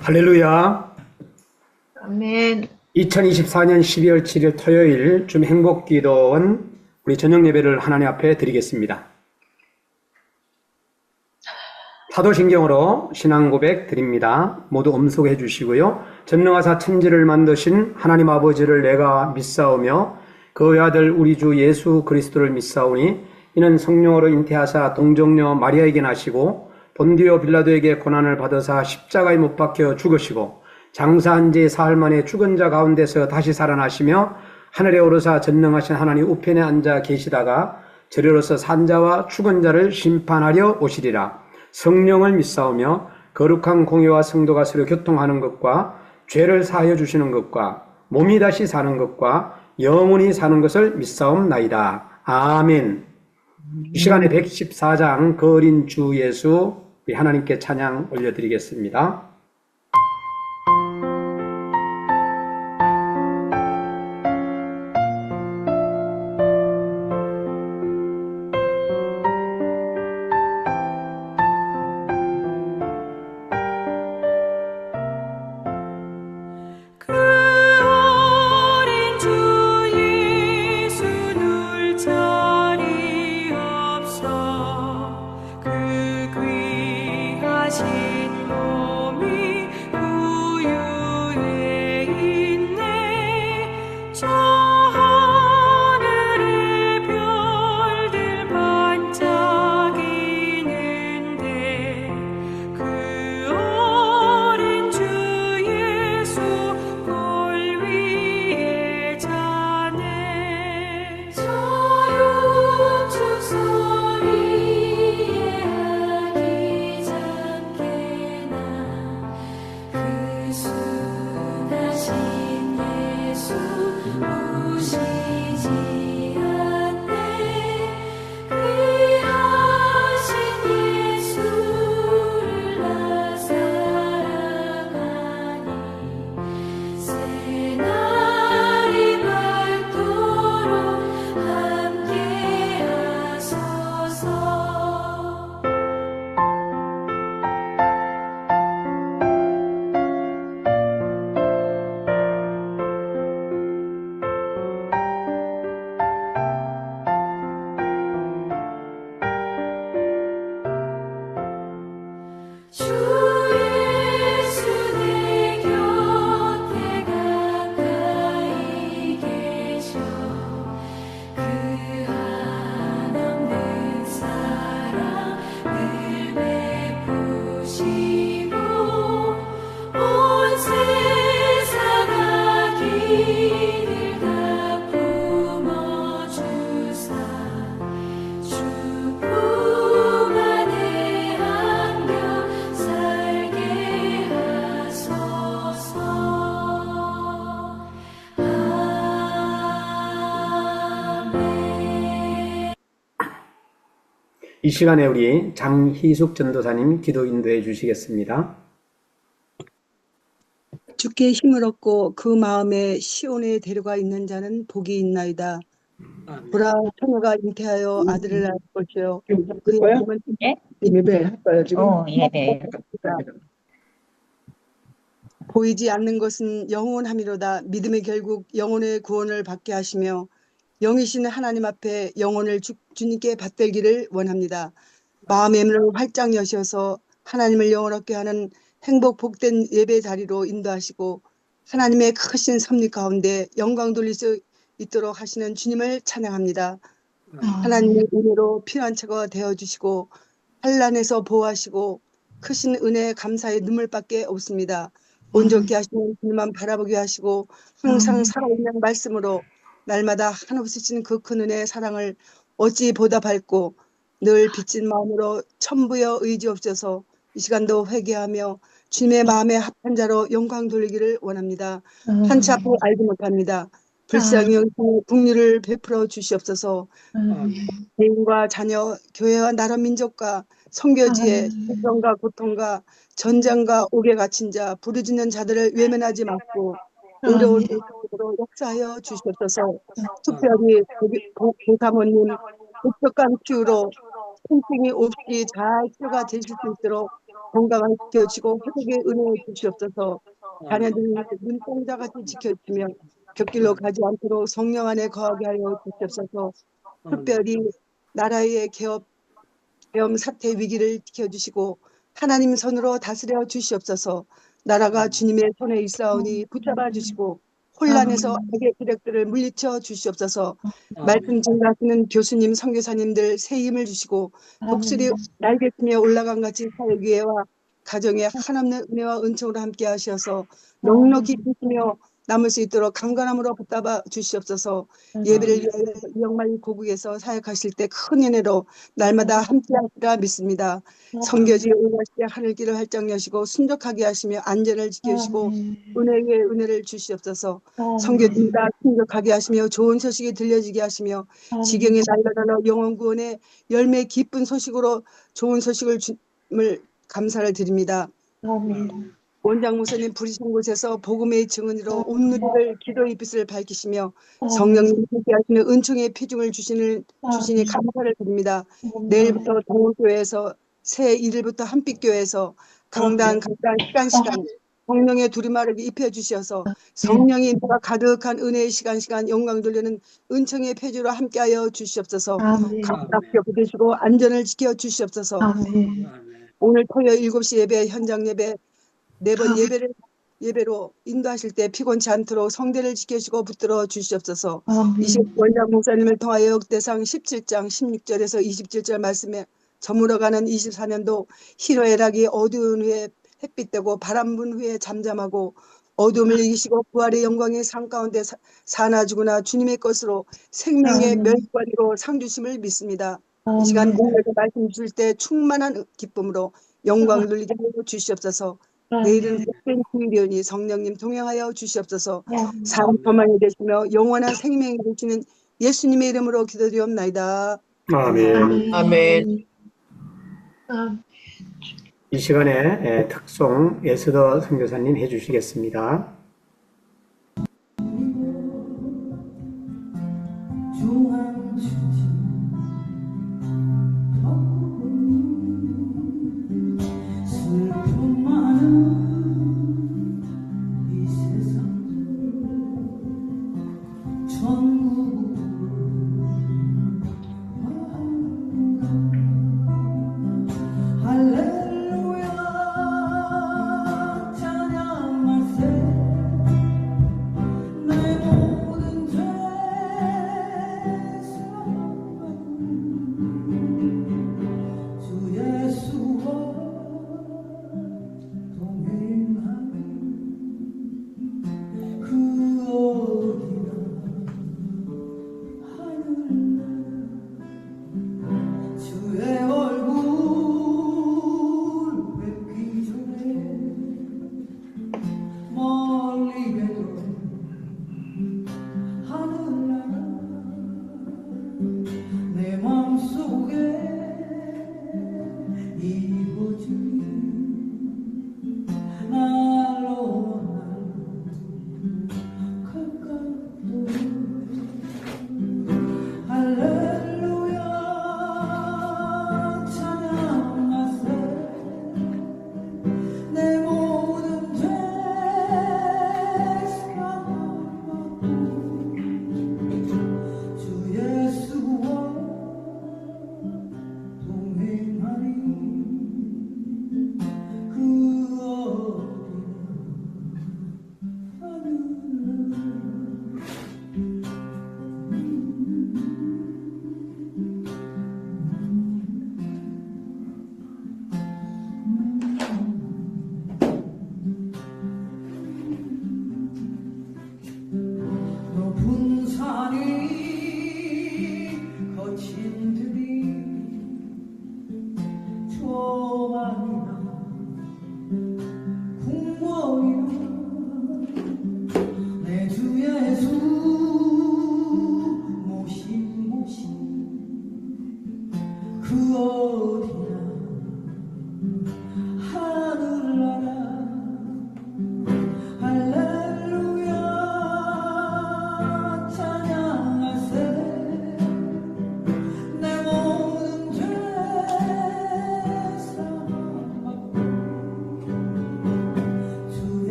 할렐루야. 아멘. 2024년 12월 7일 토요일 줌 행복기도원 우리 저녁 예배를 하나님 앞에 드리겠습니다. 사도신경으로 신앙 고백 드립니다. 모두 엄속해 주시고요. 전능하사 천지를 만드신 하나님 아버지를 내가 믿사오며 그 외아들 우리 주 예수 그리스도를 믿사오니 이는 성령으로 잉태하사 동정녀 마리아에게 나시고 본디오 빌라도에게 고난을 받으사 십자가에 못 박혀 죽으시고 장사한 지 사흘 만에 죽은 자 가운데서 다시 살아나시며 하늘에 오르사 전능하신 하나님 우편에 앉아 계시다가 저리로서 산자와 죽은 자를 심판하려 오시리라. 성령을 믿사오며 거룩한 공회와 성도가 서로 교통하는 것과 죄를 사하여 주시는 것과 몸이 다시 사는 것과 영원히 사는 것을 믿사옵나이다. 아멘. 이 시간에 114장 그 어린 주 예수 우리 하나님께 찬양 올려드리겠습니다. 이 시간에 우리 장희숙 전도사님 기도 인도해 주시겠습니다. 주께 힘을 얻고 그 마음에 시온에 데려가 있는 자는 복이 있나이다. 보라 처녀가 잉태하여 아들을 낳을 것이요 그의 이름은 예배 할까요 지금? 예배. 보이지 않는 것은 영원함이로다. 믿음이 결국 영혼의 구원을 받게 하시며 영이신 하나님 앞에 영혼을 주님께 받들기를 원합니다. 마음의 문을 활짝 여셔서 하나님을 영원 얻게 하는 행복 복된 예배 자리로 인도하시고 하나님의 크신 섭리 가운데 영광 돌릴 수 있도록 하시는 주님을 찬양합니다. 하나님의 은혜로 피난처가 되어주시고 환난에서 보호하시고 크신 은혜 감사의 눈물밖에 없습니다. 온전케 하시는 주님만 바라보게 하시고 항상 살아있는 말씀으로 날마다 한없으신 그 큰 은혜의 사랑을 어찌 보답할고 늘 빚진 마음으로 천부여 의지없어서 이 시간도 회개하며 주님의 마음에 합한 자로 영광 돌리기를 원합니다. 한치 앞을 알지 못합니다. 불쌍히 여기서 국리를 베풀어 주시옵소서. 개인과 자녀, 교회와 나라 민족과 선교지에 고통과 고통과 전쟁과 옥에 갇힌 자, 부르짖는 자들을 외면하지 말고 의로운 의식으로 역사하여 주시옵소서. 특별히 고사모님 흡족한 치유로 통증이 없이 잘 치료가 되실 수 있도록 건강을 지켜주시고 회복의 은혜 주시옵소서. 자녀들이 눈동자같이 지켜주며 곁길로 가지 않도록 성령 안에 거하게 하여 주시옵소서. 특별히 나라의 계엄 사태 위기를 지켜주시고 하나님 손으로 다스려 주시옵소서. 나라가 주님의 손에 있사오니 붙잡아 주시고 혼란에서 악의 세력들을 물리쳐 주시옵소서. 말씀 증가하시는 교수님, 선교사님들 새 힘을 주시고 독수리 날개쯤에 올라간 같이 사역위회와 가정에 한없는 은혜와 은총으로 함께 하셔서 넉넉히 주시며 남을 수 있도록 강건함으로 붙잡아 주시옵소서. 예배를 위하여 이영만 고국에서 사역하실 때 큰 은혜로 날마다 함께 하시라 믿습니다. 성교지 올라시되 하늘길을 활짝 여시고 순적하게 하시며 안전을 지켜주시고 은혜 위에 은혜를 주시옵소서. 성교지마다 순적하게 하시며 좋은 소식이 들려지게 하시며 지경의 날마다 영원 구원의 열매 기쁜 소식으로 좋은 소식을 줌을 감사를 드립니다. 원장 목사님 부르신 곳에서 복음의 증언으로 온누리를 기도의 빛을 밝히시며 성령님 함께하시는 은총의 피중을 주시니 감사를 드립니다. 내일부터 동호교회에서 새 1일부터 한빛교회에서 강단 시간 성령의 두리마를 입혀주셔서 성령이 누가 가득한 은혜의 시간 영광 돌리는 은총의 표주로 함께하여 주시옵소서. 감사하게 부대시고 안전을 지켜 주시옵소서. 오늘 토요일 7시 예배 현장 예배 4번 예배로 인도하실 때 피곤치 않도록 성대를 지켜주시고 붙들어 주시옵소서. 원장 목사님을 통하여 역대상 17장 16절에서 27절 말씀에 저물어가는 24년도 희로의 낙이 어두운 후에 햇빛되고 바람 분 후에 잠잠하고 어둠을 이기시고 부활의 영광의 상 가운데 사나 죽으나 주님의 것으로 생명의 멸관으로 상 주심을 믿습니다. 이 시간 공부에서 말씀 주실 때 충만한 기쁨으로 영광 돌리게 하여 주시옵소서. 내일은 복된 주일이오니 성령님 동행하여 주시옵소서. 삶 평안이 되시며 영원한 생명이 되시는 예수님의 이름으로 기도드리옵나이다. 아멘. 아멘. 이 시간에 특송 에스더 선교사님 해주시겠습니다. 할렐루야 찬양하세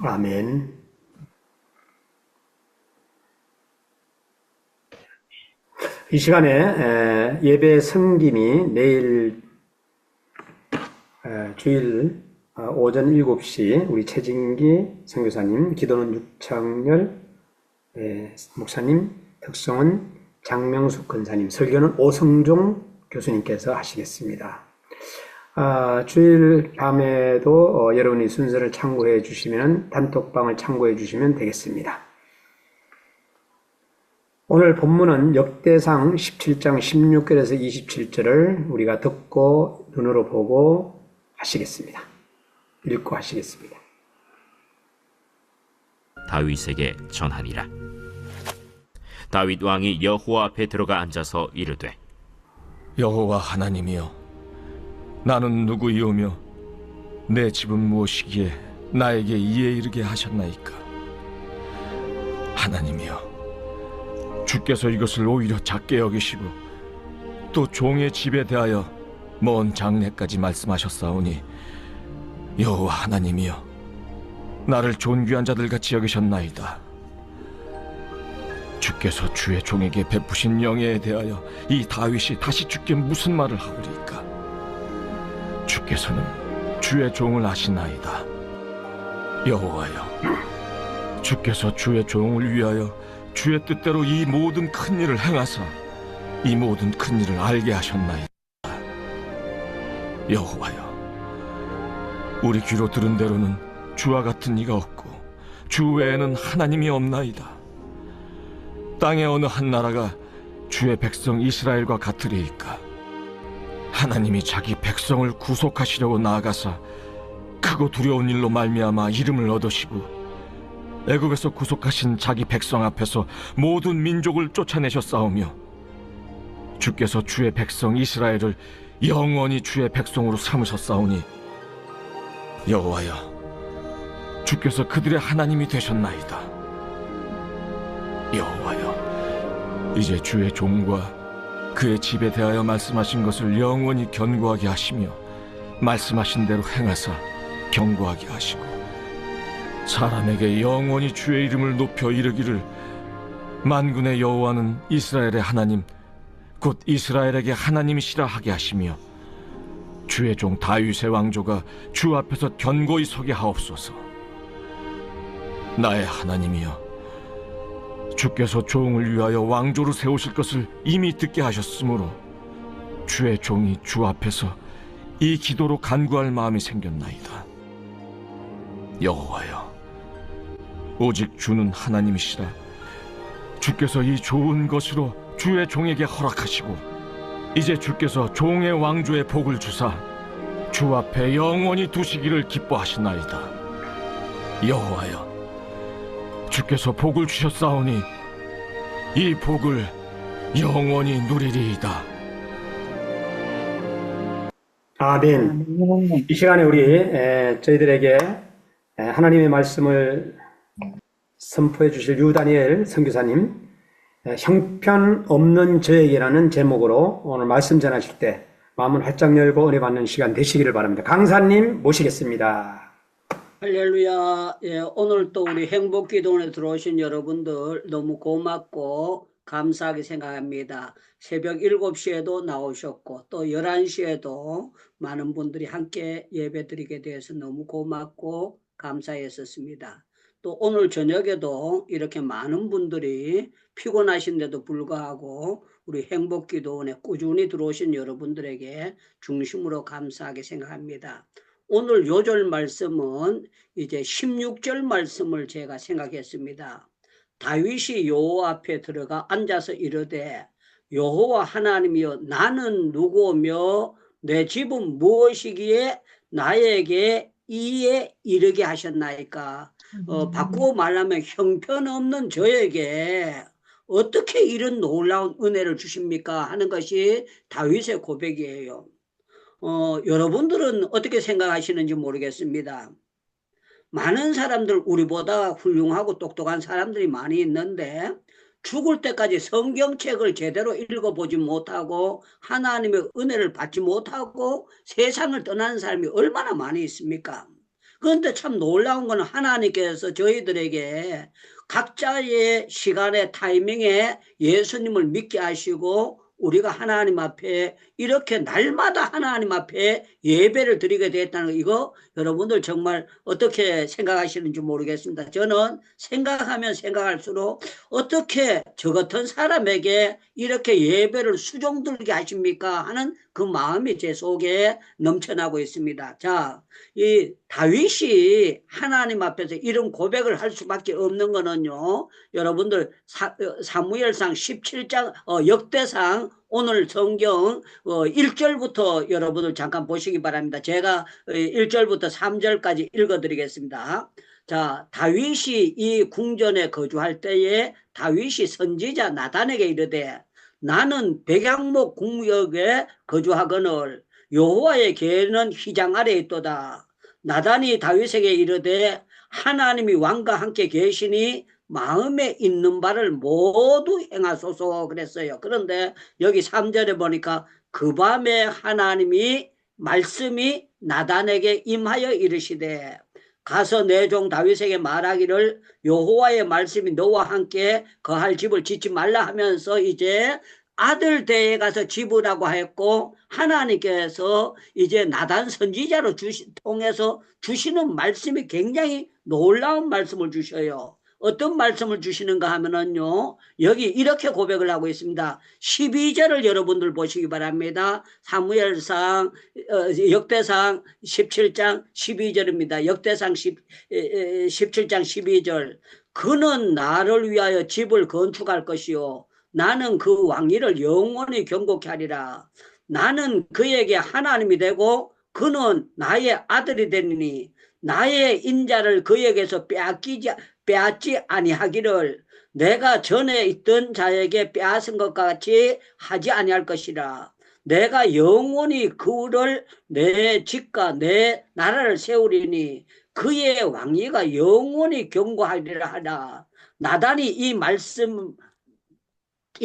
아멘. 이 시간에 예배 성김이 내일 주일 오전 7시 우리 최진기 선교사님, 기도는 육창열 목사님, 특성은 장명숙 권사님, 설교는 오성종 교수님께서 하시겠습니다. 주일 밤에도 여러분이 순서를 참고해 주시면, 단톡방을 참고해 주시면 되겠습니다. 오늘 본문은 역대상 17장 16절에서 27절을 우리가 듣고 눈으로 보고 하시겠습니다. 읽고 하시겠습니다. 다윗에게 전하니라. 다윗 왕이 여호와 앞에 들어가 앉아서 이르되, 여호와 하나님이여, 나는 누구이오며 내 집은 무엇이기에 나에게 이에 이르게 하셨나이까? 하나님이여, 주께서 이것을 오히려 작게 여기시고 또 종의 집에 대하여 먼 장래까지 말씀하셨사오니, 여호와 하나님이여, 나를 존귀한 자들같이 여기셨나이다. 주께서 주의 종에게 베푸신 영예에 대하여 이 다윗이 다시 주께 무슨 말을 하오리까? 주께서는 주의 종을 아시나이다. 여호와여, 주께서 주의 종을 위하여 주의 뜻대로 이 모든 큰 일을 행하사 이 모든 큰 일을 알게 하셨나이다. 여호와여, 우리 귀로 들은 대로는 주와 같은 이가 없고 주 외에는 하나님이 없나이다. 땅의 어느 한 나라가 주의 백성 이스라엘과 같으리이까? 하나님이 자기 백성을 구속하시려고 나아가사 크고 두려운 일로 말미암아 이름을 얻으시고 애굽에서 구속하신 자기 백성 앞에서 모든 민족을 쫓아내셨사오며, 주께서 주의 백성 이스라엘을 영원히 주의 백성으로 삼으셨사오니, 여호와여, 주께서 그들의 하나님이 되셨나이다. 여호와여, 이제 주의 종과 그의 집에 대하여 말씀하신 것을 영원히 견고하게 하시며 말씀하신 대로 행하사 견고하게 하시고, 사람에게 영원히 주의 이름을 높여 이르기를, 만군의 여호와는 이스라엘의 하나님 곧 이스라엘에게 하나님이시라 하게 하시며, 주의 종 다윗의 왕조가 주 앞에서 견고히 서게 하옵소서. 나의 하나님이여, 주께서 종을 위하여 왕조로 세우실 것을 이미 듣게 하셨으므로 주의 종이 주 앞에서 이 기도로 간구할 마음이 생겼나이다. 여호와여, 오직 주는 하나님이시라. 주께서 이 좋은 것으로 주의 종에게 허락하시고 이제 주께서 종의 왕조의 복을 주사 주 앞에 영원히 두시기를 기뻐하시나이다. 여호와여, 주께서 복을 주셨사오니 이 복을 영원히 누리리이다. 아멘. 이 시간에 우리 저희들에게 하나님의 말씀을 선포해 주실 유다니엘 선교사님, 형편없는 저에게라는 제목으로 오늘 말씀 전하실 때 마음을 활짝 열고 은혜 받는 시간 되시기를 바랍니다. 강사님 모시겠습니다. 할렐루야. 예, 오늘 또 우리 행복기도원에 들어오신 여러분들 너무 고맙고 감사하게 생각합니다. 새벽 7시에도 나오셨고 또 11시에도 많은 분들이 함께 예배드리게 돼서 너무 고맙고 감사했었습니다. 또 오늘 저녁에도 이렇게 많은 분들이 피곤하신데도 불구하고 우리 행복기도원에 꾸준히 들어오신 여러분들에게 중심으로 감사하게 생각합니다. 오늘 요절 말씀은 이제 16절 말씀을 제가 생각했습니다. 다윗이 여호와 앞에 들어가 앉아서 이르되, 여호와 하나님이여, 나는 누구며 내 집은 무엇이기에 나에게 이에 이르게 하셨나이까? 바꾸어 말하면 형편없는 저에게 어떻게 이런 놀라운 은혜를 주십니까? 하는 것이 다윗의 고백이에요. 여러분들은 어떻게 생각하시는지 모르겠습니다. 많은 사람들, 우리보다 훌륭하고 똑똑한 사람들이 많이 있는데 죽을 때까지 성경책을 제대로 읽어보지 못하고 하나님의 은혜를 받지 못하고 세상을 떠나는 사람이 얼마나 많이 있습니까? 그런데 참 놀라운 거는 하나님께서 저희들에게 각자의 시간의 타이밍에 예수님을 믿게 하시고 우리가 하나님 앞에 이렇게 날마다 하나님 앞에 예배를 드리게 되었다는 거, 이거 여러분들 정말 어떻게 생각하시는지 모르겠습니다. 저는 생각하면 생각할수록 어떻게 저 같은 사람에게 이렇게 예배를 수종들게 하십니까 하는 그 마음이 제 속에 넘쳐나고 있습니다. 자, 이 다윗이 하나님 앞에서 이런 고백을 할 수밖에 없는 거는요, 여러분들 사무엘상 17장 역대상 오늘 성경 1절부터 여러분들 잠깐 보시기 바랍니다. 제가 1절부터 3절까지 읽어드리겠습니다. 자, 다윗이 이 궁전에 거주할 때에 다윗이 선지자 나단에게 이르되 나는 백양목 궁역에 거주하거늘 여호와의 계는 휘장 아래에 있도다. 나단이 다윗에게 이르되 하나님이 왕과 함께 계시니 마음에 있는 바를 모두 행하소서 그랬어요. 그런데 여기 3절에 보니까 그 밤에 하나님이 말씀이 나단에게 임하여 이르시되 가서 내 종 다윗에게 말하기를 여호와의 말씀이 너와 함께 거할 집을 짓지 말라 하면서 이제 아들 대에 가서 집으라고 했고 하나님께서 이제 나단 선지자로 통해서 주시는 말씀이 굉장히 놀라운 말씀을 주셔요. 어떤 말씀을 주시는가 하면은요, 여기 이렇게 고백을 하고 있습니다. 12절을 여러분들 보시기 바랍니다. 사무엘상 역대상 17장 12절입니다. 역대상 17장 12절. 그는 나를 위하여 집을 건축할 것이요 나는 그 왕위를 영원히 경고케 하리라. 나는 그에게 하나님이 되고 그는 나의 아들이 되리니 나의 인자를 그에게서 빼앗지 아니하기를 내가 전에 있던 자에게 빼앗은 것 같이 하지 아니할 것이라. 내가 영원히 그를 내 집과 내 나라를 세우리니 그의 왕위가 영원히 경고하리라 하라. 나단이 이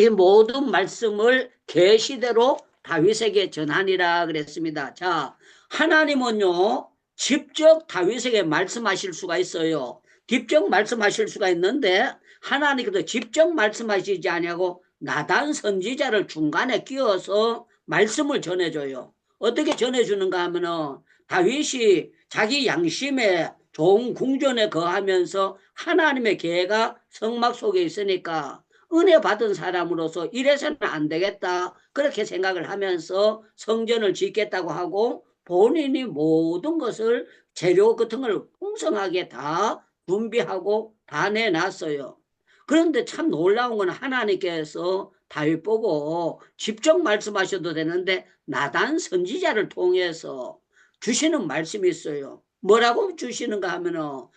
모든 말씀을 계시대로 다윗에게 전하니라 그랬습니다. 자, 하나님은요 직접 다윗에게 말씀하실 수가 있어요. 직접 말씀하실 수가 있는데 하나님께서 직접 말씀하시지 아니하고 나단 선지자를 중간에 끼워서 말씀을 전해줘요. 어떻게 전해주는가 하면은 다윗이 자기 양심에 좋은 궁전에 거하면서 하나님의 계가 성막 속에 있으니까 은혜 받은 사람으로서 이래서는 안 되겠다 그렇게 생각을 하면서 성전을 짓겠다고 하고 본인이 모든 것을 재료 같은 걸 풍성하게 다 준비하고 다 내놨어요. 그런데 참 놀라운 건 하나님께서 다윗 보고 직접 말씀하셔도 되는데 나단 선지자를 통해서 주시는 말씀이 있어요. 뭐라고 주시는가 하면은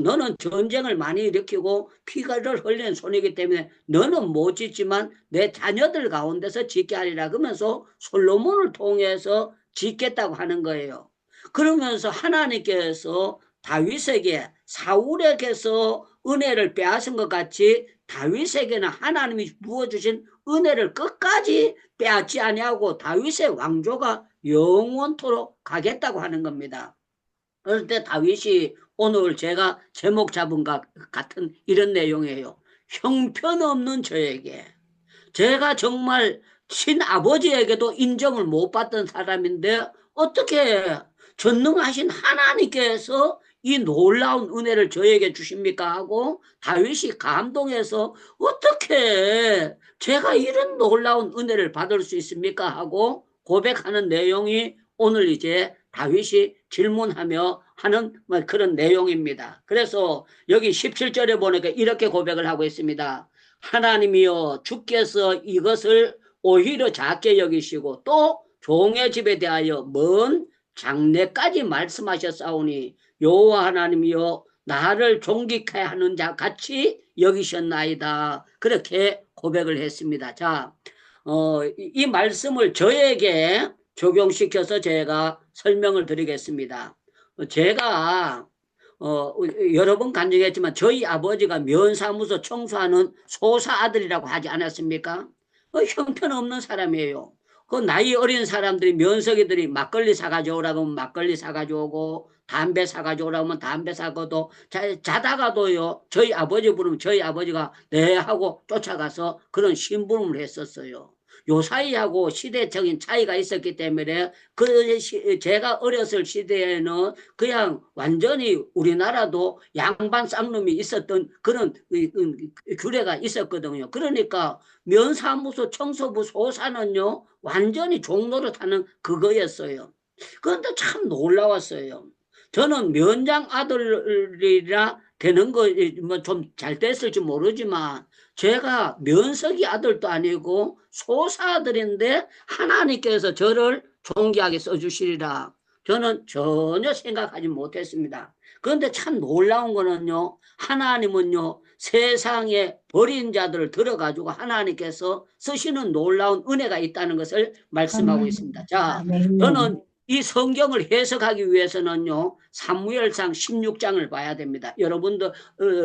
너는 전쟁을 많이 일으키고 피가를 흘린 손이기 때문에 너는 못 짓지만 내 자녀들 가운데서 짓게 하리라 그러면서 솔로몬을 통해서 짓겠다고 하는 거예요. 그러면서 하나님께서 다윗에게 사울에게서 은혜를 빼앗은 것 같이 다윗에게는 하나님이 부어주신 은혜를 끝까지 빼앗지 아니하고 다윗의 왕조가 영원토록 가겠다고 하는 겁니다. 그럴 때 다윗이 오늘 제가 제목 잡은 것 같은 이런 내용이에요. 형편없는 저에게 제가 정말 친아버지에게도 인정을 못 받던 사람인데 어떻게 전능하신 하나님께서 이 놀라운 은혜를 저에게 주십니까 하고 다윗이 감동해서 어떻게 제가 이런 놀라운 은혜를 받을 수 있습니까 하고 고백하는 내용이 오늘 이제 다윗이 질문하며 하는 그런 내용입니다. 그래서 여기 17절에 보니까 이렇게 고백을 하고 있습니다. 하나님이여 주께서 이것을 오히려 작게 여기시고 또 종의 집에 대하여 먼 장래까지 말씀하셨사오니 여호와 하나님이여 나를 존귀케 하는 자 같이 여기셨나이다. 그렇게 고백을 했습니다. 자, 이 말씀을 저에게 적용시켜서 제가 설명을 드리겠습니다. 제가 여러 번 간증했지만 저희 아버지가 면사무소 청소하는 소사 아들이라고 하지 않았습니까? 형편없는 사람이에요. 그 나이 어린 사람들이 면석이들이 막걸리 사가져오라고 하면 막걸리 사가져오고 담배 사가지고 오라면 담배 사고도 자다가도요 저희 아버지 부르면 저희 아버지가 네 하고 쫓아가서 그런 심부름을 했었어요. 요 사이하고 시대적인 차이가 있었기 때문에 제가 어렸을 시대에는 그냥 완전히 우리나라도 양반 쌍놈이 있었던 그런 규례가 있었거든요. 그러니까 면사무소, 청소부, 소사는요 완전히 종노릇하는 그거였어요. 그런데 참 놀라웠어요. 저는 면장 아들이라 되는 거 뭐 좀 잘 됐을지 모르지만 제가 면석이 아들도 아니고 소사 아들인데 하나님께서 저를 존귀하게 써주시리라 저는 전혀 생각하지 못했습니다. 그런데 참 놀라운 거는요, 하나님은요 세상에 버린 자들을 들어가지고 하나님께서 쓰시는 놀라운 은혜가 있다는 것을 말씀하고 있습니다. 자, 저는 이 성경을 해석하기 위해서는요 사무엘상 16장을 봐야 됩니다. 여러분들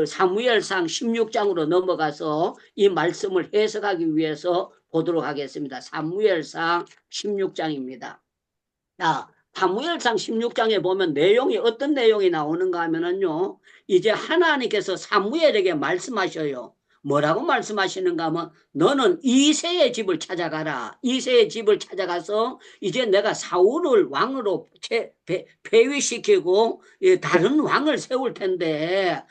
사무엘상 16장으로 넘어가서 이 말씀을 해석하기 위해서 보도록 하겠습니다. 사무엘상 16장입니다. 자, 사무엘상 16장에 보면 내용이 어떤 내용이 나오는가 하면은요 이제 하나님께서 사무엘에게 말씀하셔요. 뭐라고 말씀하시는가 하면 너는 이새의 집을 찾아가라. 이새의 집을 찾아가서 이제 내가 사울을 왕으로 폐위시키고 다른 왕을 세울 텐데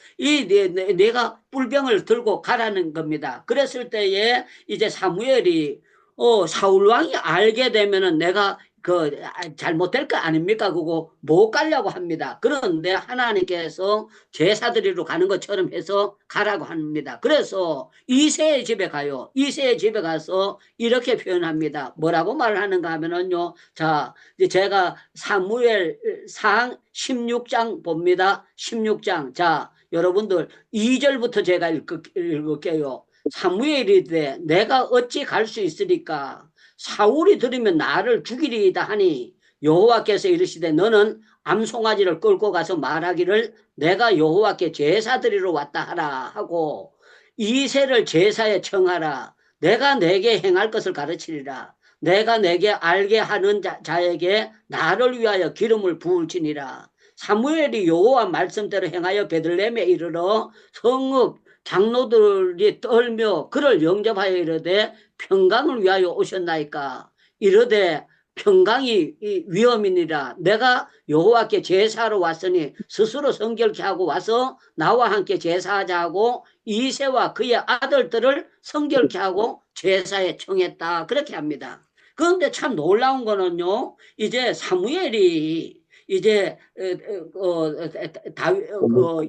내가 뿔병을 들고 가라는 겁니다. 그랬을 때에 이제 사무엘이 사울 왕이 알게 되면은 내가 잘못될 거 아닙니까? 그거 못 가려고 합니다. 그런데 하나님께서 제사드리러 가는 것처럼 해서 가라고 합니다. 그래서 이새의 집에 가요. 이새의 집에 가서 이렇게 표현합니다. 뭐라고 말하는가 하면은요. 자, 이제 제가 사무엘상 16장 봅니다. 16장. 자, 여러분들 2절부터 제가 읽을게요. 사무엘이 이르되 내가 어찌 갈 수 있으리까? 사울이 들으면 나를 죽이리이다 하니 여호와께서 이르시되 너는 암송아지를 끌고 가서 말하기를 내가 여호와께 제사 드리러 왔다 하라 하고 이새를 제사에 청하라. 내가 내게 행할 것을 가르치리라. 내가 내게 알게 하는 자에게 나를 위하여 기름을 부을지니라. 사무엘이 여호와 말씀대로 행하여 베들레헴에 이르러 성읍 장로들이 떨며 그를 영접하여 이르되 평강을 위하여 오셨나이까? 이르되 평강이 위험이니라. 내가 여호와께 제사하러 왔으니 스스로 성결케 하고 와서 나와 함께 제사하자 하고 이새와 그의 아들들을 성결케 하고 제사에 청했다. 그렇게 합니다. 그런데 참 놀라운 거는요. 이제 사무엘이 이제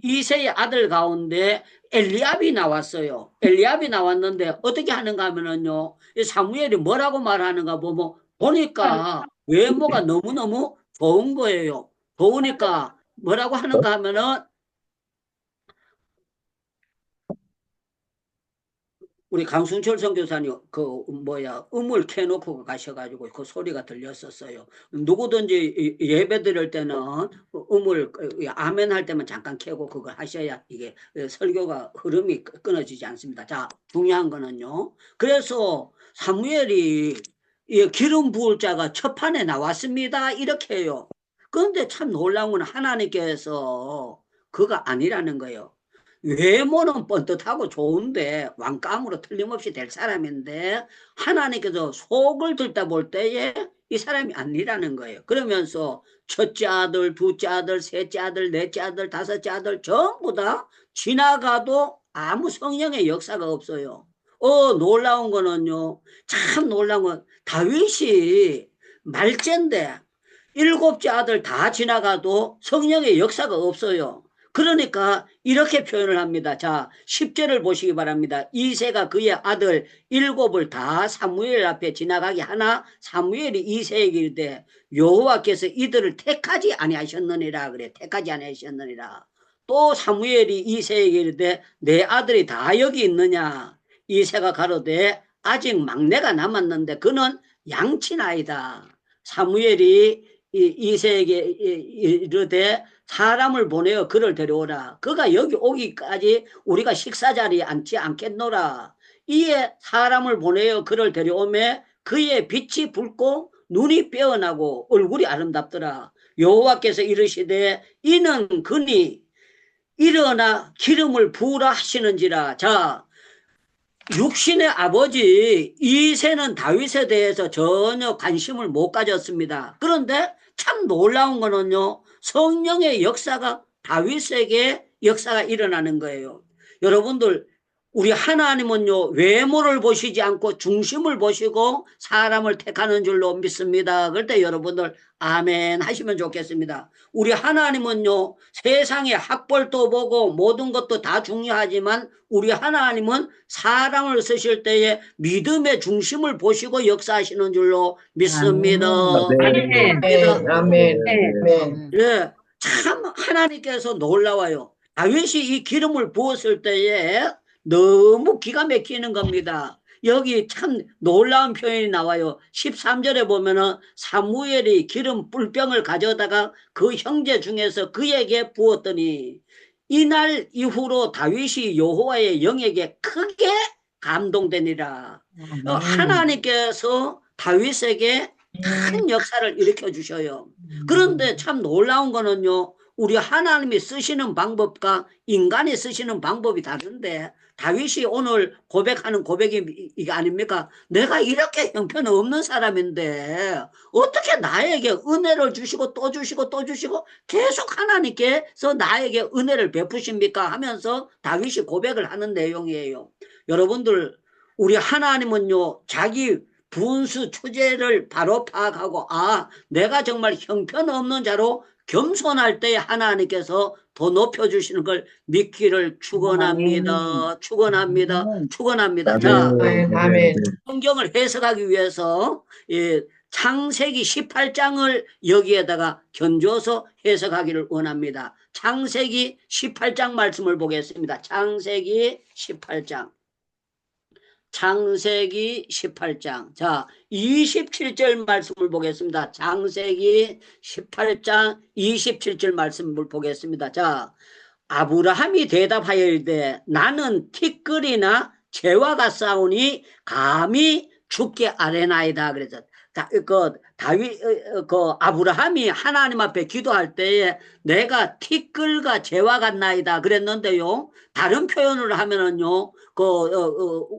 이새의 아들 가운데 엘리압이 나왔어요. 엘리압이 나왔는데 어떻게 하는가 하면은요. 사무엘이 뭐라고 말하는가 보니까 외모가 너무너무 좋은 거예요. 좋으니까 뭐라고 하는가 하면은 우리 강순철 선교사님 음을 켜놓고 가셔가지고 그 소리가 들렸었어요. 누구든지 예배 드릴 때는 음을 아멘 할 때만 잠깐 켜고 그걸 하셔야 이게 설교가 흐름이 끊어지지 않습니다. 자, 중요한 거는요. 그래서 사무엘이 기름 부을 자가 첫판에 나왔습니다. 이렇게 해요. 그런데 참 놀라운 건 하나님께서 그가 아니라는 거예요. 외모는 뻔듯하고 좋은데 왕감으로 틀림없이 될 사람인데 하나님께서 속을 들다 볼 때에 이 사람이 아니라는 거예요. 그러면서 첫째 아들, 둘째 아들, 셋째 아들, 넷째 아들, 다섯째 아들 전부 다 지나가도 아무 성령의 역사가 없어요. 놀라운 거는요. 참 놀라운 건 다윗이 말째인데 일곱째 아들 다 지나가도 성령의 역사가 없어요. 그러니까 이렇게 표현을 합니다. 자, 10절을 보시기 바랍니다. 이새가 그의 아들 7을 다 사무엘 앞에 지나가게 하나 사무엘이 이새에게 이르되 여호와께서 이들을 택하지 아니하셨느니라. 그래, 택하지 아니하셨느니라. 또 사무엘이 이새에게 이르되 내 아들이 다 여기 있느냐. 이새가 가로되 아직 막내가 남았는데 그는 양치나이다. 사무엘이 이새에게 이르되 사람을 보내어 그를 데려오라. 그가 여기 오기까지 우리가 식사 자리에 앉지 않겠노라. 이에 사람을 보내어 그를 데려오매 그의 빛이 붉고 눈이 빼어나고 얼굴이 아름답더라. 여호와께서 이르시되 이는 그니 일어나 기름을 부으라 하시는지라. 자, 육신의 아버지 이새는 다윗에 대해서 전혀 관심을 못 가졌습니다. 그런데 참 놀라운 거는요, 성령의 역사가 다윗에게 역사가 일어나는 거예요. 여러분들, 우리 하나님은요, 외모를 보시지 않고 중심을 보시고 사람을 택하는 줄로 믿습니다. 그럴 때 여러분들 아멘 하시면 좋겠습니다. 우리 하나님은요, 세상의 학벌도 보고 모든 것도 다 중요하지만 우리 하나님은 사람을 쓰실 때에 믿음의 중심을 보시고 역사하시는 줄로 믿습니다. 아멘. 아멘. 아멘. 예, 참 하나님께서 놀라워요. 다윗이 이 기름을 부었을 때에 너무 기가 막히는 겁니다. 여기 참 놀라운 표현이 나와요. 13절에 보면은 사무엘이 기름 뿔병을 가져다가 그 형제 중에서 그에게 부었더니 이날 이후로 다윗이 여호와의 영에게 크게 감동되니라. 하나님께서 다윗에게 큰 역사를 일으켜 주셔요. 그런데 참 놀라운 거는요, 우리 하나님이 쓰시는 방법과 인간이 쓰시는 방법이 다른데 다윗이 오늘 고백하는 고백이 이게 아닙니까? 내가 이렇게 형편없는 사람인데 어떻게 나에게 은혜를 주시고 또 주시고 또 주시고 계속 하나님께서 나에게 은혜를 베푸십니까? 하면서 다윗이 고백을 하는 내용이에요. 여러분들, 우리 하나님은요, 자기 분수 추제를 바로 파악하고 내가 정말 형편없는 자로 겸손할 때 하나님께서 더 높여주시는 걸 믿기를 축원합니다. 축원합니다. 축원합니다. 자, 아멘. 성경을 해석하기 위해서 창세기 18장을 여기에다가 견줘서 해석하기를 원합니다. 창세기 18장 말씀을 보겠습니다. 창세기 18장. 창세기 18장. 자, 27절 말씀을 보겠습니다. 창세기 18장 27절 말씀을 보겠습니다. 자, 아브라함이 대답하여 이르되 나는 티끌이나 재와 같사오니 감히 죽게 아뢰나이다. 그래서 아브라함이 하나님 앞에 기도할 때에 내가 티끌과 재와 같나이다 그랬는데요. 다른 표현을 하면은요,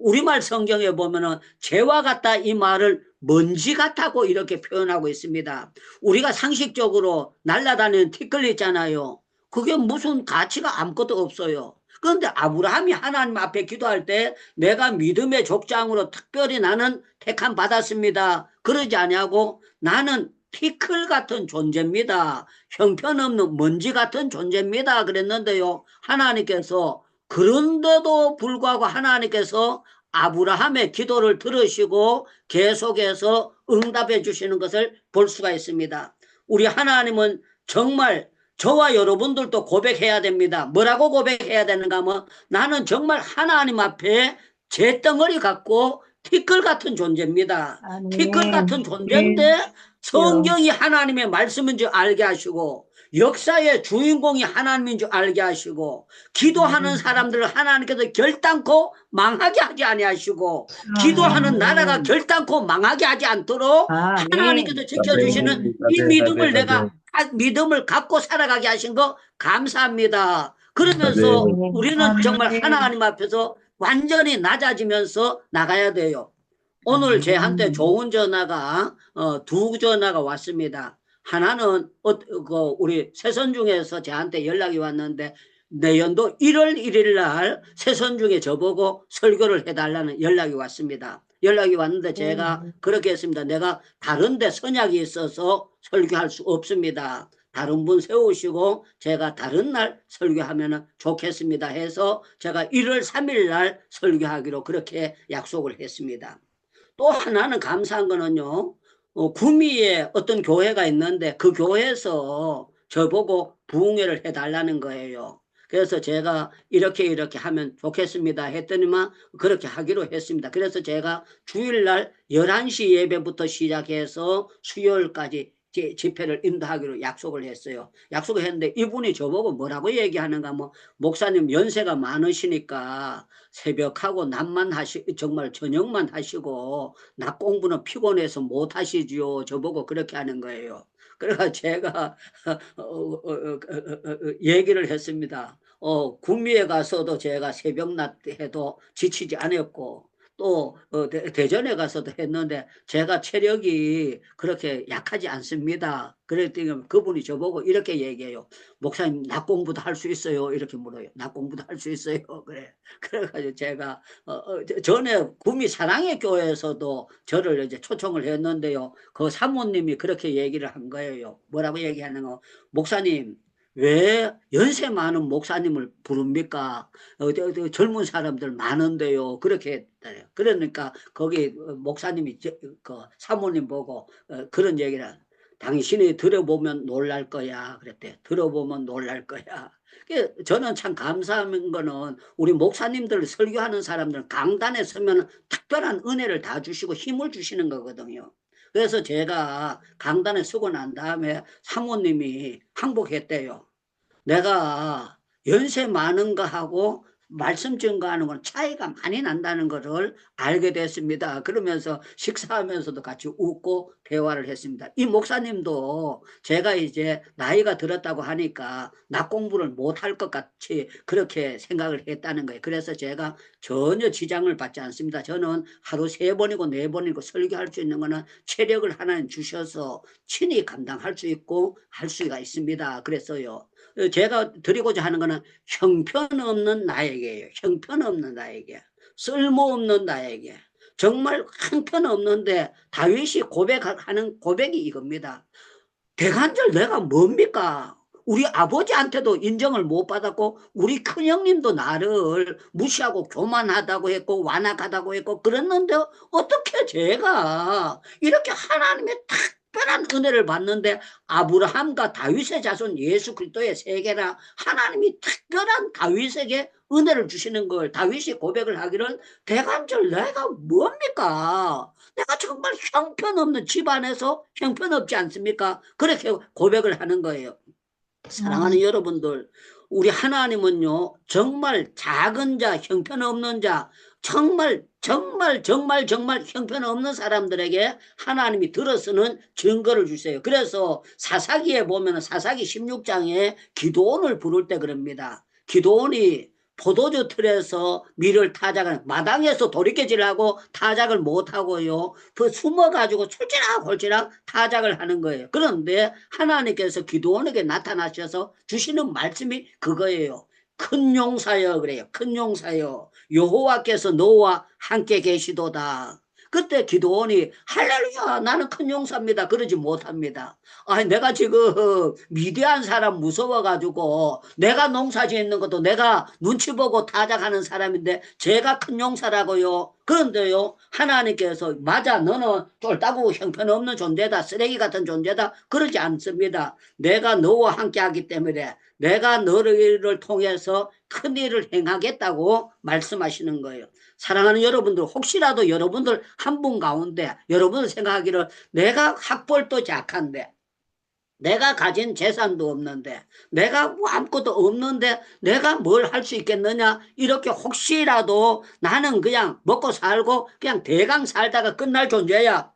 우리말 성경에 보면은 재와 같다 이 말을 먼지 같다고 이렇게 표현하고 있습니다. 우리가 상식적으로 날아다니는 티끌 있잖아요. 그게 무슨 가치가 아무것도 없어요. 그런데 아브라함이 하나님 앞에 기도할 때 내가 믿음의 족장으로 특별히 나는 택함 받았습니다. 그러지 아니하고 나는 티끌 같은 존재입니다. 형편없는 먼지 같은 존재입니다. 그랬는데요. 하나님께서 그런데도 불구하고 하나님께서 아브라함의 기도를 들으시고 계속해서 응답해 주시는 것을 볼 수가 있습니다. 우리 하나님은 정말 저와 여러분들도 고백해야 됩니다. 뭐라고 고백해야 되는가 하면 나는 정말 하나님 앞에 잿덩어리 같고 티끌 같은 존재입니다. 티끌 같은 존재인데 성경이 하나님의 말씀인 줄 알게 하시고 역사의 주인공이 하나님인 줄 알게 하시고 기도하는 사람들을 하나님께서 결단코 망하게 하지 아니하시고 기도하는 나라가 결단코 망하게 하지 않도록 하나님께서 지켜주시는 이 믿음을 내가 믿음을 갖고 살아가게 하신 거 감사합니다. 그러면서 우리는 정말 하나님 앞에서 완전히 낮아지면서 나가야 돼요. 오늘 제한테 좋은 전화가 두 전화가 왔습니다. 하나는 우리 새선 중에서 저한테 연락이 왔는데 내년도 1월 1일 날 새선 중에 저보고 설교를 해달라는 연락이 왔습니다. 연락이 왔는데 제가 그렇게 했습니다. 내가 다른 데 선약이 있어서 설교할 수 없습니다. 다른 분 세우시고 제가 다른 날 설교하면 좋겠습니다 해서 제가 1월 3일 날 설교하기로 그렇게 약속을 했습니다. 또 하나는 감사한 거는요. 구미에 어떤 교회가 있는데 그 교회에서 저보고 부흥회를 해달라는 거예요. 그래서 제가 이렇게 하면 좋겠습니다 했더니만 그렇게 하기로 했습니다. 그래서 제가 주일날 11시 예배부터 시작해서 수요일까지 집회를 인도하기로 약속을 했어요. 약속을 했는데 이분이 저보고 뭐라고 얘기하는가, 뭐 목사님 연세가 많으시니까 새벽하고 낮만 정말 저녁만 하시고 낮 공부는 피곤해서 못 하시지요. 저보고 그렇게 하는 거예요. 그래서 제가 얘기를 했습니다. 구미에 가서도 제가 새벽 낮 해도 지치지 않았고, 또 대전에 가서도 했는데 제가 체력이 그렇게 약하지 않습니다. 그랬더니 그분이 저보고 이렇게 얘기해요. 목사님 낮 공부도 할 수 있어요? 이렇게 물어요. 낮 공부도 할 수 있어요? 그래. 그래가지고 제가 전에 구미 사랑의 교회에서도 저를 이제 초청을 했는데요. 그 사모님이 그렇게 얘기를 한 거예요. 뭐라고 얘기하는 거? 목사님, 왜 연세 많은 목사님을 부릅니까? 젊은 사람들 많은데요. 그렇게 했다요. 그러니까 거기 목사님이 그 사모님 보고 그런 얘기를, 당신이 들어보면 놀랄 거야. 그랬대. 들어보면 놀랄 거야. 저는 참 감사한 거는 우리 목사님들 설교하는 사람들 강단에 서면 특별한 은혜를 다 주시고 힘을 주시는 거거든요. 그래서 제가 강단에 서고 난 다음에 사모님이 항복했대요. 내가 연세 많은 거하고 말씀 증거하는 건 차이가 많이 난다는 것을 알게 됐습니다. 그러면서 식사하면서도 같이 웃고 대화를 했습니다. 이 목사님도 제가 이제 나이가 들었다고 하니까 낮 공부를 못할 것 같이 그렇게 생각을 했다는 거예요. 그래서 제가 전혀 지장을 받지 않습니다. 저는 하루 3번이고 4번이고 설교할 수 있는 거는 체력을 하나님 주셔서 친히 감당할 수 있고 할 수가 있습니다. 그래서요, 제가 드리고자 하는 거는 형편없는 나에게예요. 형편없는 나에게, 쓸모없는 나에게, 정말 형편없는데 다윗이 고백하는 고백이 이겁니다. 대간절 내가 뭡니까? 우리 아버지한테도 인정을 못 받았고 우리 큰형님도 나를 무시하고 교만하다고 했고 완악하다고 했고 그랬는데 어떻게 제가 이렇게 하나님의 특별한 은혜를 받는데, 아브라함과 다윗의 자손 예수 그리스도의 세계라 하나님이 특별한 다윗에게 은혜를 주시는 걸 다윗이 고백을 하기를, 대간절 내가 뭡니까? 내가 정말 형편없는 집안에서 형편없지 않습니까? 그렇게 고백을 하는 거예요. 사랑하는 여러분들, 우리 하나님은요 정말 작은 자, 형편없는 자, 정말 형편없는 사람들에게 하나님이 들어서는 증거를 주세요. 그래서 사사기에 보면 사사기 16장에 기도원을 부를 때 그럽니다. 기도원이 포도주 틀에서 밀을 타작하는, 마당에서 돌이켜질하고 타작을 못하고요, 그 숨어가지고 촐지락 타작을 하는 거예요. 그런데 하나님께서 기도원에게 나타나셔서 주시는 말씀이 그거예요. 큰 용사여, 그래요. 큰 용사여, 여호와께서 너와 함께 계시도다. 그때 기도원이 할렐루야 나는 큰 용사입니다 그러지 못합니다. 아니 내가 지금 미디안 사람 무서워가지고 내가 농사 짓는 것도 내가 눈치 보고 타작하는 사람인데 제가 큰 용사라고요. 그런데요 하나님께서 맞아 너는 쫄따구 형편없는 존재다, 쓰레기 같은 존재다 그러지 않습니다. 내가 너와 함께 하기 때문에 내가 너를 통해서 큰 일을 행하겠다고 말씀하시는 거예요. 사랑하는 여러분들, 혹시라도 여러분들 한 분 가운데 여러분들 생각하기를 내가 학벌도 약한데, 내가 가진 재산도 없는데, 내가 뭐 아무것도 없는데 내가 뭘 할 수 있겠느냐, 이렇게 혹시라도 나는 그냥 먹고 살고 그냥 대강 살다가 끝날 존재야,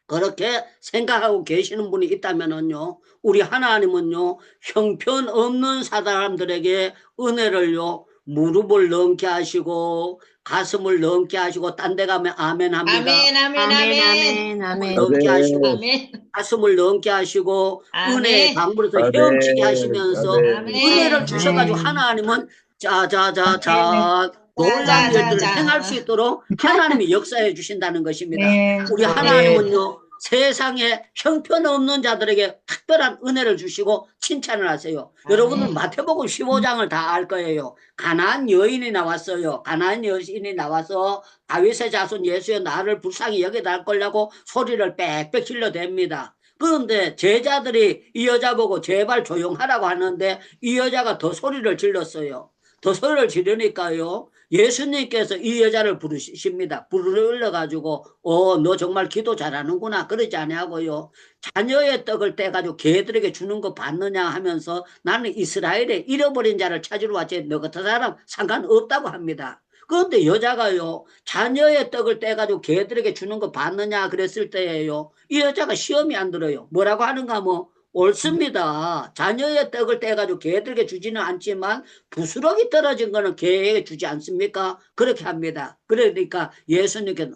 그렇게 생각하고 계시는 분이 있다면은요, 우리 하나님은요 형편없는 사람들에게 은혜를요 무릎을 넘게 하시고 가슴을 넘게 하시고 딴 데 가면 아멘 합니다. 아멘, 아멘, 아멘, 아멘. 넘게 하시고 아멘. 가슴을 넘게 하시고 아멘. 은혜의 강물에서 아멘. 헤엄치게 하시면서 아멘. 은혜를 주셔가지고 아멘. 하나님은 자자자자 놀라운 일들을 자자자. 행할 수 있도록 하나님이 역사해 주신다는 것입니다. 네. 우리 하나님은요 세상에 형편없는 자들에게 특별한 은혜를 주시고 칭찬을 하세요. 여러분은 마태복음 15장을 다 알 거예요. 가나안 여인이 나왔어요. 가나안 여인이 나와서 다윗의 자손 예수여 나를 불쌍히 여겨달 거라고 소리를 빽빽 질러댑니다. 그런데 제자들이 이 여자 보고 제발 조용하라고 하는데 이 여자가 더 소리를 질렀어요. 더 소리를 지르니까요 예수님께서 이 여자를 부르십니다. 불러가지고 너 정말 기도 잘하는구나 그러지 아니하고요. 자녀의 떡을 떼가지고 개들에게 주는 거 봤느냐 하면서 나는 이스라엘에 잃어버린 자를 찾으러 왔지 너 같은 사람 상관없다고 합니다. 그런데 여자가요 자녀의 떡을 떼가지고 개들에게 주는 거 봤느냐 그랬을 때예요 이 여자가 시험이 안 들어요. 뭐라고 하는가 뭐 옳습니다. 자녀의 떡을 떼가지고 개들에게 주지는 않지만 부스러기 떨어진 거는 개에게 주지 않습니까? 그렇게 합니다. 그러니까 예수님께는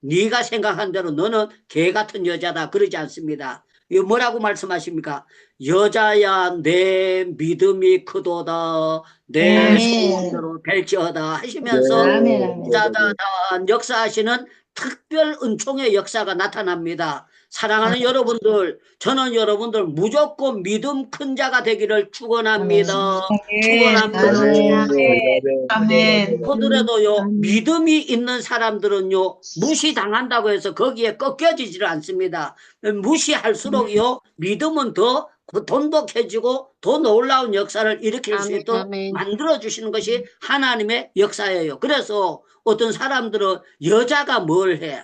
네가 생각한 대로 너는 개 같은 여자다 그러지 않습니다. 이거 뭐라고 말씀하십니까? 여자야 내 믿음이 크도다 내 아멘. 소원대로 될지어다 하시면서 아멘, 아멘. 자자자한 역사하시는 특별 은총의 역사가 나타납니다. 사랑하는 여러분들, 저는 여러분들 무조건 믿음 큰 자가 되기를 축원합니다. 축원합니다. 아멘. 그들에도요 믿음이 있는 사람들은요 무시당한다고 해서 거기에 꺾여지지를 않습니다. 무시할수록요 믿음은 더 돈독해지고 더 놀라운 역사를 일으킬 수 아멘, 있도록 아멘. 만들어 주시는 것이 하나님의 역사예요. 그래서 어떤 사람들은 여자가 뭘 해?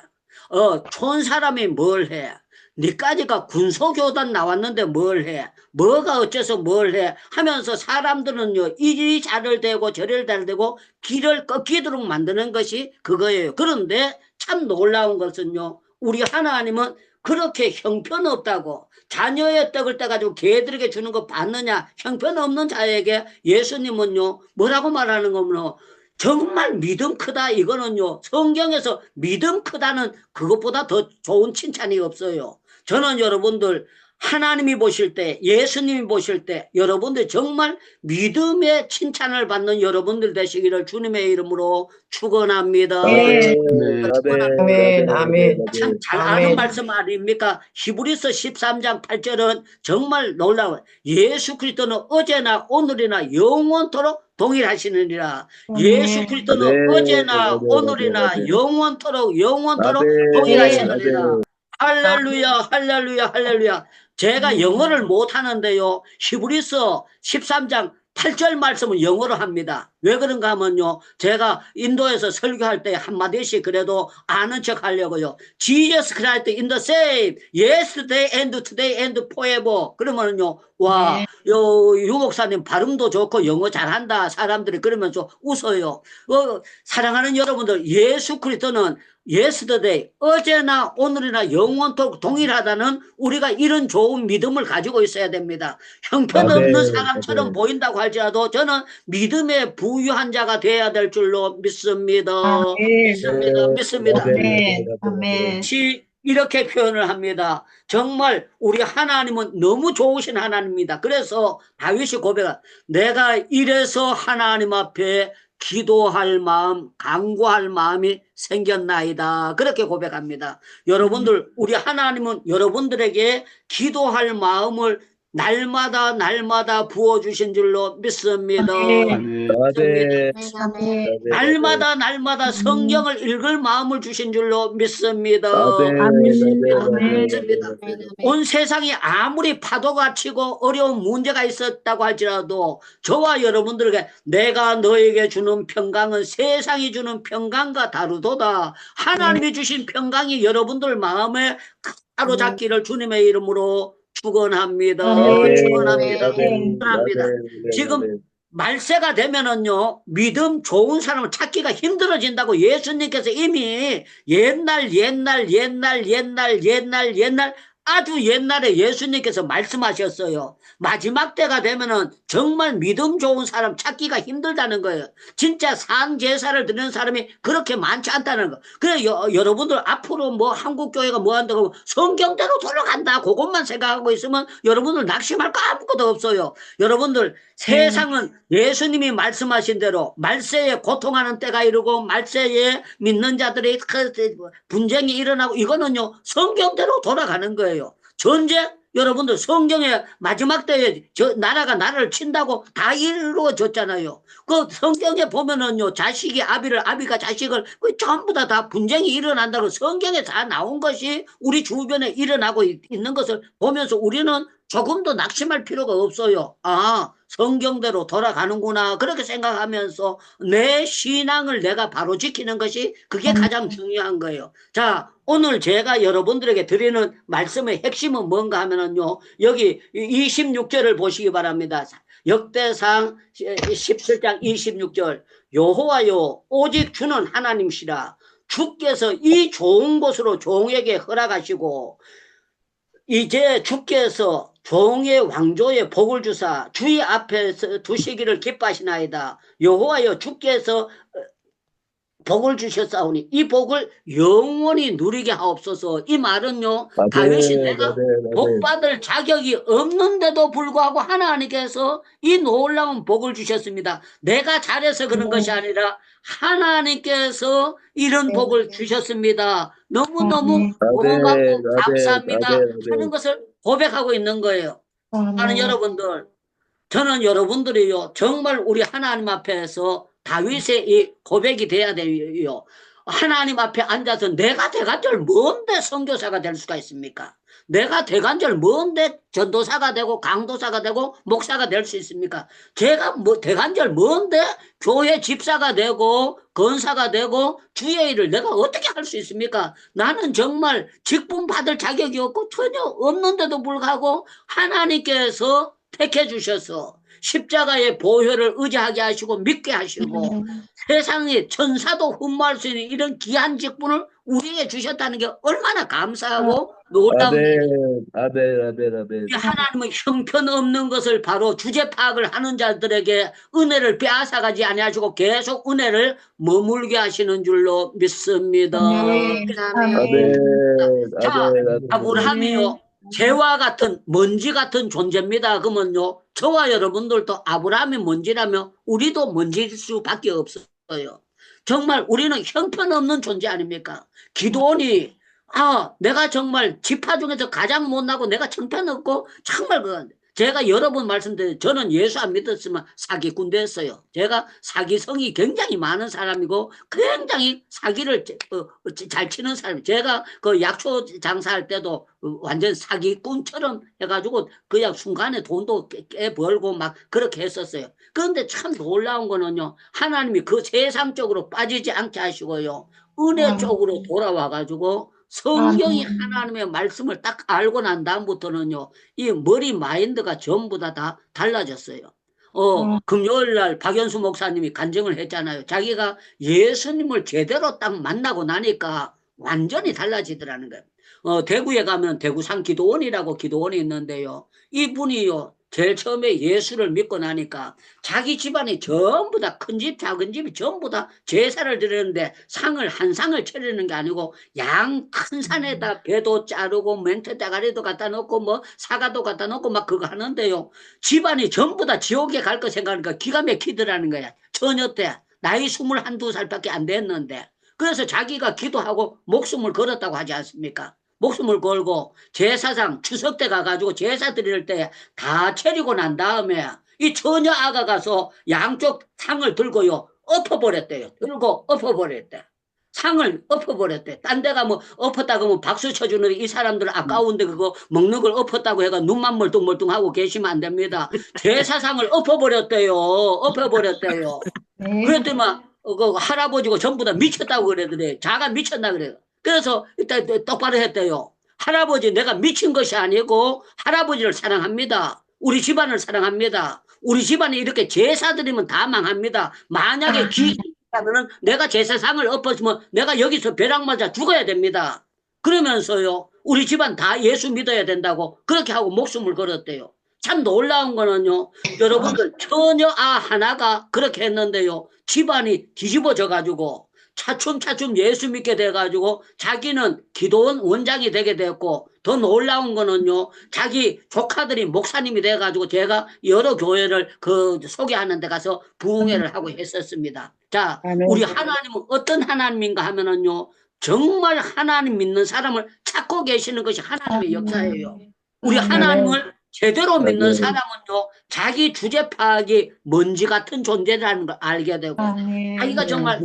촌 사람이 뭘 해? 니까지가 군소교단 나왔는데 뭘 해? 뭐가 어째서 뭘 해? 하면서 사람들은요 이리 잘을 대고 저를 잘 대고 길을 꺾이도록 만드는 것이 그거예요. 그런데 참 놀라운 것은요 우리 하나님은 그렇게 형편없다고 자녀의 떡을 떼가지고 개들에게 주는 거 봤느냐 형편없는 자에게 예수님은요 뭐라고 말하는 거면 정말 믿음 크다 이거는요 성경에서 믿음 크다는 그것보다 더 좋은 칭찬이 없어요. 저는 여러분들 하나님이 보실 때 예수님이 보실 때 여러분들 정말 믿음의 칭찬을 받는 여러분들 되시기를 주님의 이름으로 축원합니다. 아멘. 아멘. 참 잘 아는 아멘. 말씀 아닙니까? 히브리서 13장 8절은 정말 놀라워요. 예수 그리스도는 어제나 오늘이나 영원토록 동일하시느니라. 예수 그리스도는 어제나 오늘이나 영원토록 동일하시느니라. 할렐루야 할렐루야 할렐루야. 제가 영어를 못하는데요 히브리서 13장 8절 말씀을 영어로 합니다. 왜 그런가 하면요 제가 인도에서 설교할 때 한마디씩 그래도 아는 척 하려고요. Jesus Christ in the same yesterday and today and forever. 그러면은요 와, 유 목사님 발음도 좋고 영어 잘한다 사람들이 그러면서 웃어요. 사랑하는 여러분들 예수 그리스도는 yesterday 어제나 오늘이나 영원토록 동일하다는 우리가 이런 좋은 믿음을 가지고 있어야 됩니다. 형편없는 사람처럼 보인다고 할지라도 저는 믿음의 부유한 자가 되어야 될 줄로 믿습니다. 믿습니다. 아멘. 이렇게 표현을 합니다. 정말 우리 하나님은 너무 좋으신 하나님입니다. 그래서 다윗이 고백한 내가 이래서 하나님 앞에 기도할 마음, 간구할 마음이 생겼나이다. 그렇게 고백합니다. 여러분들, 우리 하나님은 여러분들에게 기도할 마음을 날마다 부어주신 줄로 믿습니다. 날마다 성경을 읽을 마음을 주신 줄로 믿습니다. 믿습니다. 온 세상이 아무리 파도가 치고 어려운 문제가 있었다고 할지라도 저와 여러분들에게 내가 너에게 주는 평강은 세상이 주는 평강과 다르도다. 하나님이 주신 평강이 여러분들 마음에 사로잡기를 주님의 이름으로 축원합니다. 축원합니다. 지금 말세가 되면은요 믿음 좋은 사람을 찾기가 힘들어진다고 예수님께서 이미 옛날 아주 옛날에 예수님께서 말씀하셨어요. 마지막 때가 되면은 정말 믿음 좋은 사람 찾기가 힘들다는 거예요. 진짜 상제사를 드리는 사람이 그렇게 많지 않다는 거. 그래 여러분들 앞으로 뭐 한국교회가 뭐 한다고 성경대로 돌아간다 그것만 생각하고 있으면 여러분들 낙심할 거 아무것도 없어요. 여러분들 세상은 예수님이 말씀하신 대로 말세에 고통하는 때가 이르고 말세에 믿는 자들이 분쟁이 일어나고 이거는요 성경대로 돌아가는 거예요. 전쟁 여러분들 성경에 마지막 때에 나라가 나라를 친다고 다 이루어졌잖아요. 그 성경에 보면은요 자식이 아비를 아비가 자식을 전부 다 분쟁이 일어난다고 성경에 다 나온 것이 우리 주변에 일어나고 있는 것을 보면서 우리는 조금도 낙심할 필요가 없어요. 아, 성경대로 돌아가는구나. 그렇게 생각하면서 내 신앙을 내가 바로 지키는 것이 그게 가장 중요한 거예요. 자, 오늘 제가 여러분들에게 드리는 말씀의 핵심은 뭔가 하면은요, 여기 26절을 보시기 바랍니다. 역대상 17장 26절. 여호와여, 오직 주는 하나님이시라. 주께서 이 좋은 곳으로 종에게 허락하시고 이제 주께서 종의 왕조에 복을 주사 주의 앞에서 두시기를 기뻐하시나이다. 여호와여, 주께서 복을 주셨사오니 이 복을 영원히 누리게 하옵소서. 이 말은요, 다윗이 내가 복 받을 자격이 없는데도 불구하고 하나님께서 이 놀라운 복을 주셨습니다. 내가 잘해서 그런 것이 아니라 하나님께서 이런 복을 주셨습니다. 너무너무 고맙고 감사합니다 하는 것을 고백하고 있는 거예요. 하는 여러분들, 저는 여러분들이요, 정말 우리 하나님 앞에서 다윗의 이 고백이 돼야 돼요. 하나님 앞에 앉아서 내가 대간절 뭔데 선교사가 될 수가 있습니까? 내가 대간절 뭔데 전도사가 되고 강도사가 되고 목사가 될 수 있습니까? 제가 뭐 대간절 뭔데 교회 집사가 되고 건사가 되고 주의 일을 내가 어떻게 할 수 있습니까? 나는 정말 직분 받을 자격이 없고 전혀 없는데도 불구하고 하나님께서 택해 주셔서 십자가의 보혈을 의지하게 하시고 믿게 하시고 세상에 천사도 흠모할 수 있는 이런 귀한 직분을 우리에게 주셨다는 게 얼마나 감사하고 놀라운 일이에요. 하나님은 형편없는 것을 바로 주제 파악을 하는 자들에게 은혜를 빼앗아가지 아니하시고 계속 은혜를 머물게 하시는 줄로 믿습니다. 자, 아브라함이요, 재와 같은 먼지 같은 존재입니다. 그러면요, 저와 여러분들도 아브라함이 먼지라면 우리도 먼지일 수밖에 없어요. 정말 우리는 형편없는 존재 아닙니까? 기도원이 내가 정말 지파 중에서 가장 못나고 내가 형편없고 정말 제가 여러 번 말씀드렸는데 저는 예수 안 믿었으면 사기꾼 됐어요. 제가 사기성이 굉장히 많은 사람이고 굉장히 사기를 잘 치는 사람이에요. 제가 그 약초 장사할 때도 완전 사기꾼처럼 해가지고 그냥 순간에 돈도 꽤 벌고 막 그렇게 했었어요. 그런데 참 놀라운 거는요, 하나님이 그 세상적으로 빠지지 않게 하시고요, 은혜 쪽으로 돌아와가지고 성경이 하나님의 말씀을 딱 알고 난 다음부터는요, 이 머리 마인드가 전부 다 달라졌어요. 금요일 날 박연수 목사님이 간증을 했잖아요. 자기가 예수님을 제대로 딱 만나고 나니까 완전히 달라지더라는 거예요. 대구에 가면 대구산 기도원이라고 기도원이 있는데요, 이분이요, 제일 처음에 예수를 믿고 나니까 자기 집안이 전부 다 큰 집 작은 집이 전부 다 제사를 드리는데 한 상을 차리는 게 아니고 양 큰 산에다 배도 자르고 멘트 대가리도 갖다 놓고 뭐 사과도 갖다 놓고 막 그거 하는데요, 집안이 전부 다 지옥에 갈 거 생각하니까 기가 막히더라는 거야. 처녀 때 나이 21, 2살밖에 안 됐는데. 그래서 자기가 기도하고 목숨을 걸었다고 하지 않습니까? 목숨을 걸고 제사상 추석 때 가가지고 제사 드릴 때 다 차리고 난 다음에 이 처녀 아가 가서 양쪽 상을 들고요, 엎어버렸대요. 들고 엎어버렸대. 상을 엎어버렸대. 딴 데 가면 엎었다 그러면 박수 쳐주는데 이 사람들 아까운데 그거 먹는 걸 엎었다고 해가 눈만 멀뚱멀뚱하고 계시면 안 됩니다. 제사상을 엎어버렸대요. 엎어버렸대요. 그랬더니만 그 할아버지고 전부 다 미쳤다고 그러더래. 자가 미쳤나 그래요. 그래서 일단 똑바로 했대요. 할아버지, 내가 미친 것이 아니고 할아버지를 사랑합니다. 우리 집안을 사랑합니다. 우리 집안에 이렇게 제사 드리면 다 망합니다. 만약에 기회라면 내가 제사상을 엎었으면 내가 여기서 벼락 맞아 죽어야 됩니다. 그러면서요, 우리 집안 다 예수 믿어야 된다고 그렇게 하고 목숨을 걸었대요. 참 놀라운 거는요, 여러분들 처녀 하나가 그렇게 했는데요, 집안이 뒤집어져 가지고 차츰차츰 예수 믿게 돼가지고 자기는 기도원 원장이 되게 됐고, 더 놀라운 거는요, 자기 조카들이 목사님이 돼가지고 제가 여러 교회를 소개하는 데 가서 부흥회를 하고 했었습니다. 자, 우리 하나님은 어떤 하나님인가 하면은요, 정말 하나님 믿는 사람을 찾고 계시는 것이 하나님의 역사예요. 우리 하나님을 제대로 믿는 사람은요, 자기 주제 파악이 먼지 같은 존재라는 걸 알게 되고, 자기가 정말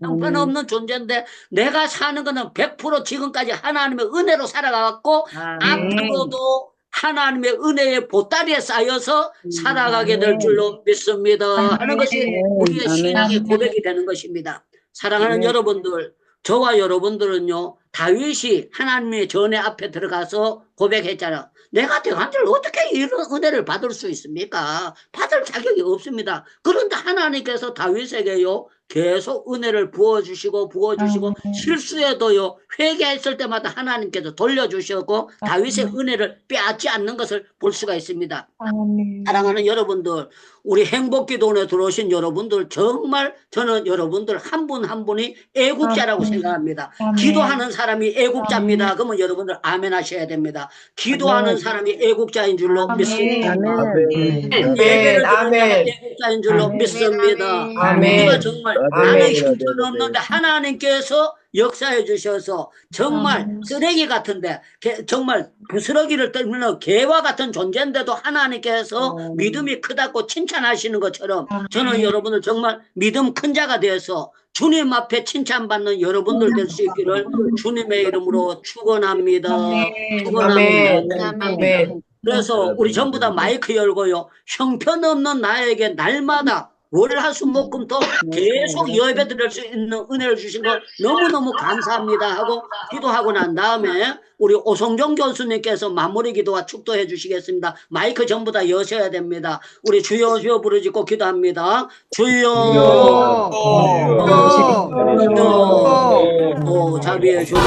형편없는 존재인데 내가 사는 거는 100% 지금까지 하나님의 은혜로 살아가고 앞으로도 하나님의 은혜의 보따리에 쌓여서 살아가게 될 줄로 믿습니다 하는 것이 우리의 신앙의 고백이 되는 것입니다. 사랑하는 여러분들, 저와 여러분들은요, 다윗이 하나님의 전에 앞에 들어가서 고백했잖아. 내가 대관절 어떻게 이런 은혜를 받을 수 있습니까? 받을 자격이 없습니다. 그런데 하나님께서 다윗에게요, 계속 은혜를 부어주시고 실수해도요, 회개했을 때마다 하나님께서 돌려주셨고 다윗의 은혜를 빼앗지 않는 것을 볼 수가 있습니다. 사랑하는 여러분들, 우리 행복기도원에 들어오신 여러분들, 정말 저는 여러분들 한 분 한 분이 애국자라고 생각합니다. 기도하는 사람이 애국자입니다. 그러면 여러분들 아멘 하셔야 됩니다. 기도하는 사람이 애국자인 줄로 믿습니다. 예배를 드리는 자가 애국자인 줄로 믿습니다. 우리가 정말 나는 형편없는데 하나님께서 역사해 주셔서 정말 쓰레기 같은데 정말 부스러기를 떨면 개와 같은 존재인데도 하나님께서 믿음이 크다고 칭찬하시는 것처럼 저는 여러분들 정말 믿음 큰 자가 되어서 주님 앞에 칭찬받는 여러분들 될 수 있기를 주님의 이름으로 축원합니다. 축원합니다. 그래서 우리 전부 다 마이크 열고요, 형편없는 나에게 날마다 월화수목금토 계속 예배 드릴 수 있는 은혜를 주신 거 너무너무 감사합니다 하고 기도하고 난 다음에 우리 오성종 교수님께서 마무리 기도와 축도해 주시겠습니다. 마이크 전부 다 여셔야 됩니다. 우리 주여 주여 부르짖고 기도합니다. 주여 자비해 주옵소서.